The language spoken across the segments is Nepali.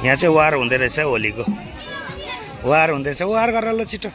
यहाँ चाहिँ वार हुँदै रहेछ होलीको वार हुँदैछ वार गरेर ल छिटो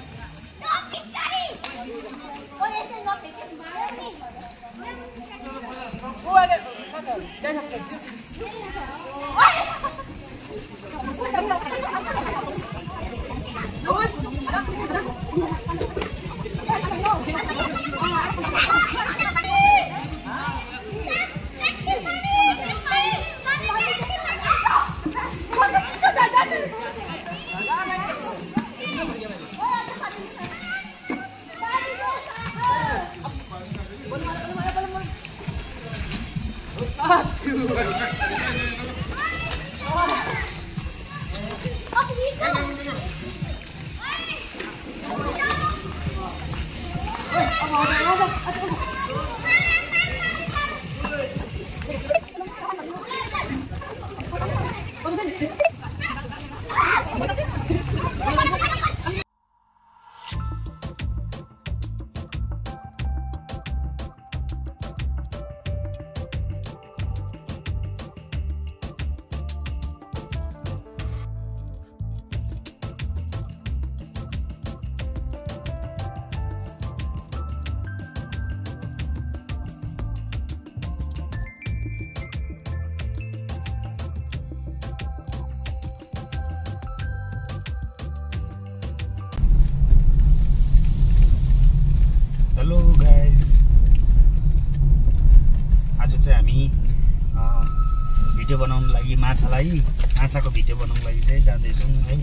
हेलो गाइस आज चाहिँ हामी भिडियो बनाउन लागि माछाको भिडियो बनाउन लागि चाहिँ जाँदैछौँ है।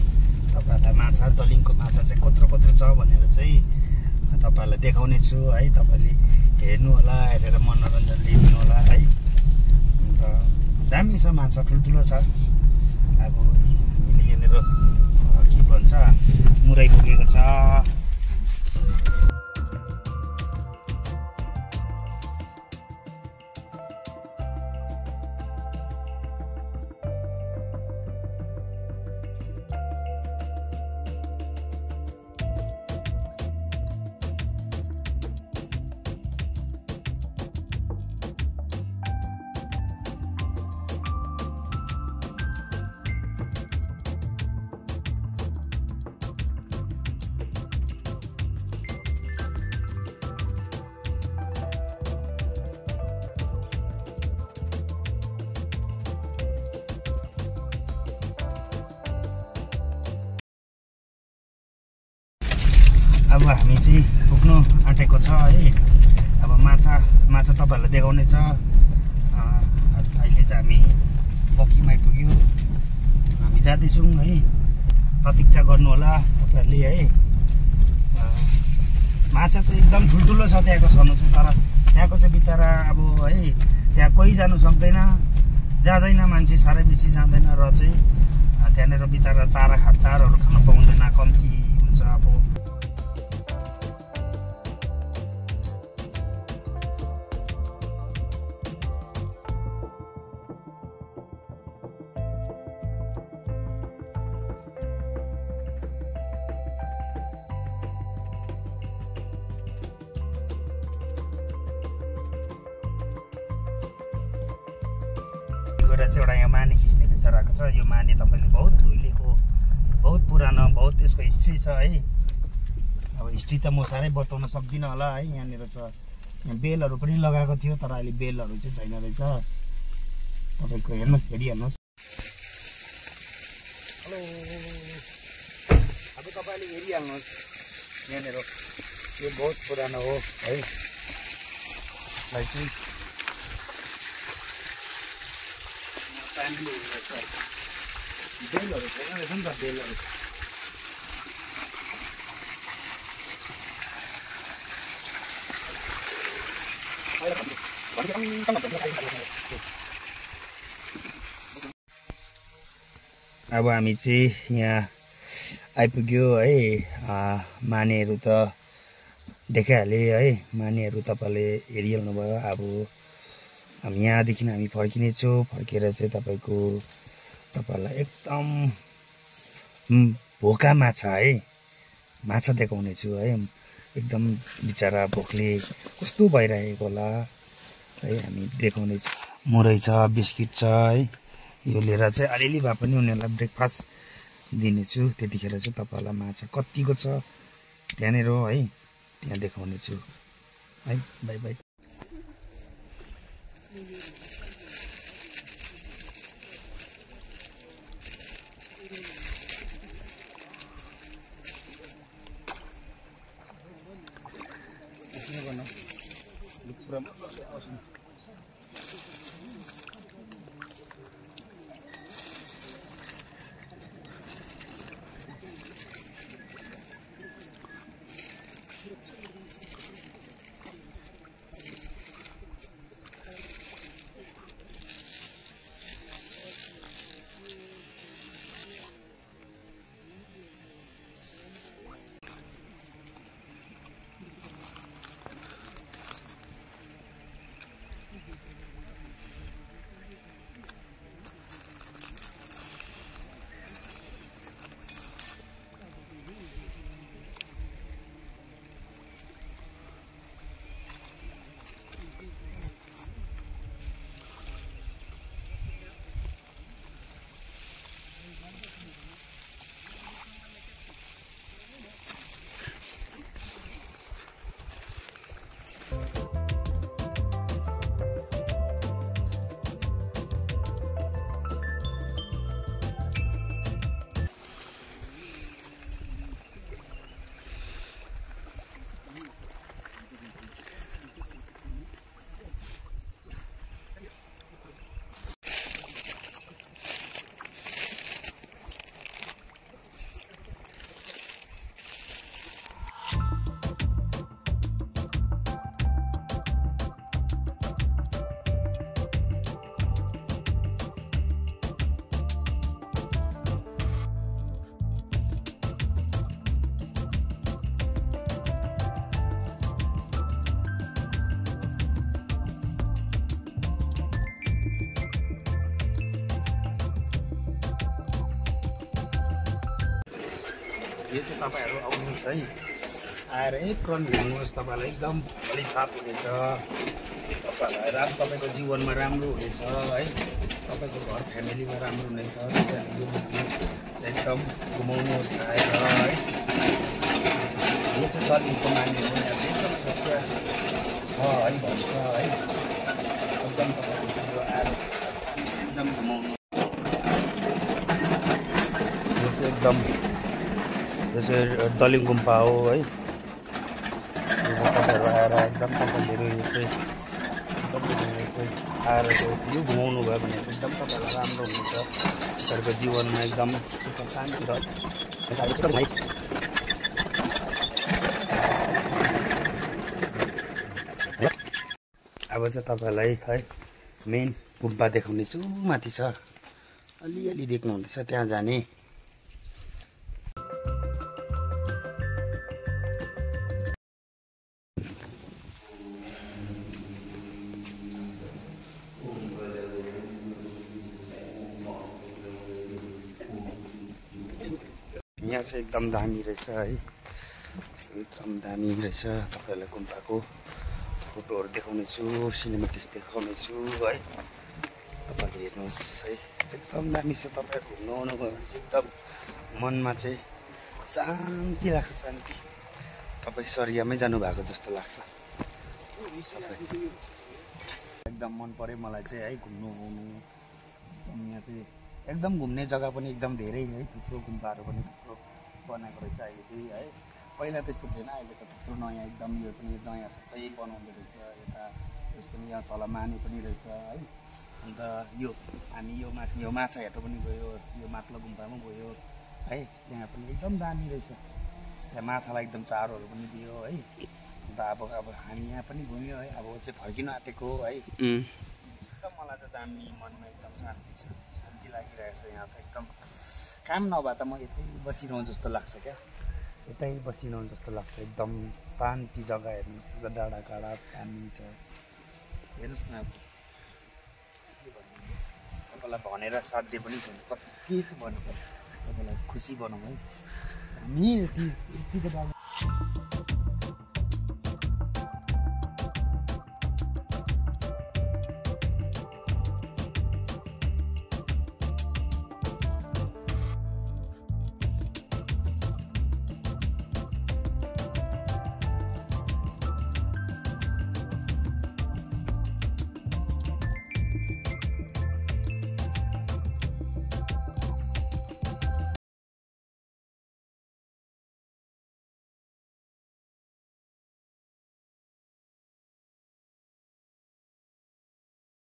तपाईहरुलाई माछा दलिङको माछा चाहिँ कत्रो छ भनेर चाहिँ तपाईहरुलाई देखाउने छु है। तपाईले हेर्नु होला, हेरेर मनोरञ्जन लिनु होला है। अन्त दामी छ माछा, ठुल्ठुलो छ। अब हामीले यहाँनिर के भन्छ मुरै पुगेको छ। अब हामी चाहिँ पुग्नु आँटेको छ है। अब माछा तपाईहरुलाई देखाउने छ। अहिले चाहिँ हामी बकीमा आइपुग्यौँ। हामी जाँदैछौँ है। प्रतीक्षा गर्नु होला तपाईहरुले है। माछा चाहिँ एकदम ठुल्ठुलो छ त्यहाँको छनु चाहिँ, तर त्यहाँको चाहिँ बिचारा अब है त्यहाँ कोही जानु सक्दैन, जाँदैन, मान्छे साह्रै बेसी जाँदैन र चाहिँ त्यहाँनिर बिचारा चाराहरू खान पाउँदैन, कम्ती हुन्छ। अब गएर चाहिँ एउटा यहाँ माने खिच्ने रहेछ राखेको छ। यो माने तपाईँले बहुत उहिलेको बहुत पुरानो बहुत यसको हिस्ट्री छ है। अब हिस्ट्री त म साह्रै बताउन सक्दिनँ होला है। यहाँनिर छ यहाँ बेलहरू पनि लगाएको थियो तर अहिले बेलहरू चाहिँ छैन रहेछ। तपाईँको हेर्नुहोस् हेरिहाल्नुहोस्। हेलो अब तपाईँले हेरिहाल्नुहोस् यहाँनिर यो बहुत पुरानो हो है। यसलाई चाहिँ बेलहरू छैन रहेछ नि त बेलहरू। अब हामी चाहिँ यहाँ आइपुग्यो है। मानेहरू त देखाइहालेँ है। मानेहरू तपाईँले हेरिहाल्नु भयो। अब यहाँदेखि हामी फर्किनेछौँ। फर्केर चाहिँ तपाईँहरूलाई एकदम भोका माछा है माछा देखाउने छु है। एकदम बिचरा भोकले कस्तो भइरहेको होला है हामी देखाउने छु। मुरै छ बिस्किट छ है। यो लिएर चाहिँ अलिअलि भए पनि उनीहरूलाई ब्रेकफास्ट दिनेछु। त्यतिखेर चाहिँ तपाईँहरूलाई माछा कतिको छ त्यहाँनिर है त्यहाँ देखाउने छु है। By by. यो चाहिँ तपाईँहरू आउनुहोस् है। आएर एक रन घुम्नुहोस्। तपाईँलाई एकदम फलिफाप हुनेछ। तपाईँहरूलाई तपाईँको जीवनमा राम्रो हुनेछ है। तपाईँको घर फ्यामिलीमा राम्रो हुनेछ। एकदम घुमाउनुहोस् आएर है। यो चाहिँ दलिङको माने हो। यहाँ चाहिँ एकदम सत्य छ है भन्छ है। एकदम तपाईँहरू आएर एकदम घुमाउनु। यो चाहिँ एकदम यो चाहिँ दलिङ गुम्पा हो है। तपाईँहरू आएर एकदम तपाईँहरू यो चाहिँ आएर यो घुमाउनु भयो भने एकदम तपाईँहरूलाई राम्रो हुनेछ। तपाईँहरूको जीवनमा एकदम सुख शान्ति र अब चाहिँ तपाईँहरूलाई है मेन गुम्पा देखाउने छु। माथि छ अलिअलि देख्नुहुँदैछ त्यहाँ जाने। यहाँ चाहिँ एकदम दामी रहेछ है। एकदम दामी रहेछ। तपाईँहरूलाई गुम्पाको फोटोहरू देखाउने छु। सिनेमेटिक्स देखाउने छु है। तपाईँले हेर्नुहोस् है एकदम दामी छ। तपाईँहरू घुम्नु आउनुभयो भने चाहिँ एकदम मनमा चाहिँ शान्ति लाग्छ, शान्ति। तपाईँ स्वर्गमै जानुभएको जस्तो लाग्छ। एकदम मन पर्यो मलाई चाहिँ है घुम्नु आउनु। यहाँ चाहिँ एकदम घुम्ने जग्गा पनि एकदम धेरै है, थुप्रो गुम्बाहरू पनि थुप्रो बनाएको रहेछ अहिले चाहिँ है। पहिला त्यस्तो थिएन, अहिले त थुप्रो नयाँ एकदम यो पनि नयाँ सबै बनाउँदो रहेछ। यता यस पनि यहाँ तल माने पनि रहेछ है। अन्त यो हामी यो माथि यो माछा हेर्नु पनि गयो, यो माथिल्लो गुम्बामा गयो है। त्यहाँ पनि एकदम दामी रहेछ। त्यहाँ माछालाई एकदम चारोहरू पनि दियो है। अन्त अब हामी यहाँ पनि घुम्यो है। अब चाहिँ फर्किनु आँटेको है। एकदम मलाई त दामी, मनमा एकदम शान्ति लागिरहेको छ। यहाँ त एकदम काम नभए त म यतै बसिरहँ जस्तो लाग्छ क्या, यतै बसिरहँ जस्तो लाग्छ। एकदम शान्ति जग्गा हेर्नुहोस्, डाँडा काँडा दामी छ। हेर्नुहोस् न, अब तपाईँलाई भनेर साध्य पनि छैन, के भन्नु पर्यो तपाईँलाई खुसी बनाउँ है। हामी यतिको बाबा